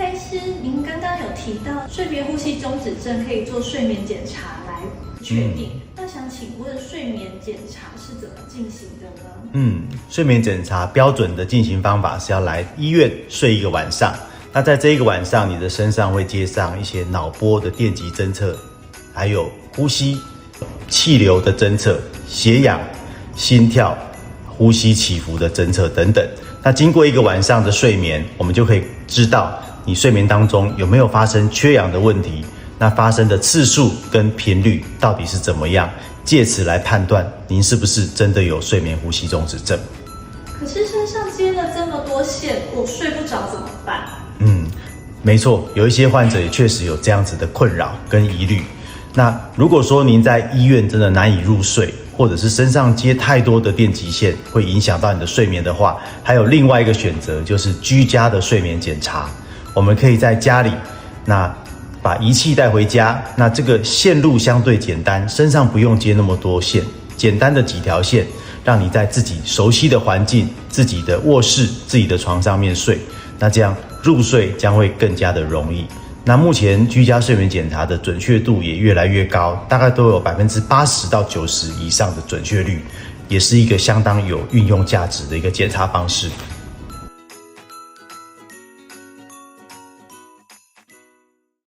蔡医师，您刚刚有提到睡眠呼吸中止症可以做睡眠检查来确定，那想请问睡眠检查是怎么进行的呢？睡眠检查标准的进行方法是要来医院睡一个晚上，那在这一个晚上，你的身上会接上一些脑波的电极侦测，还有呼吸、气流的侦测、血氧、心跳、呼吸起伏的侦测等等。那经过一个晚上的睡眠，我们就可以知道你睡眠当中有没有发生缺氧的问题，那发生的次数跟频率到底是怎么样，借此来判断您是不是真的有睡眠呼吸中止症。可是身上接了这么多线，我睡不着怎么办？没错，有一些患者也确实有这样子的困扰跟疑虑。那如果说您在医院真的难以入睡，或者是身上接太多的电极线，会影响到你的睡眠的话，还有另外一个选择，就是居家的睡眠检查。我们可以在家里，那把仪器带回家，那这个线路相对简单，身上不用接那么多线，简单的几条线，让你在自己熟悉的环境、自己的卧室、自己的床上面睡，那这样入睡将会更加的容易。那目前居家睡眠检查的准确度也越来越高，大概都有80%到90%以上的准确率，也是一个相当有运用价值的一个检查方式。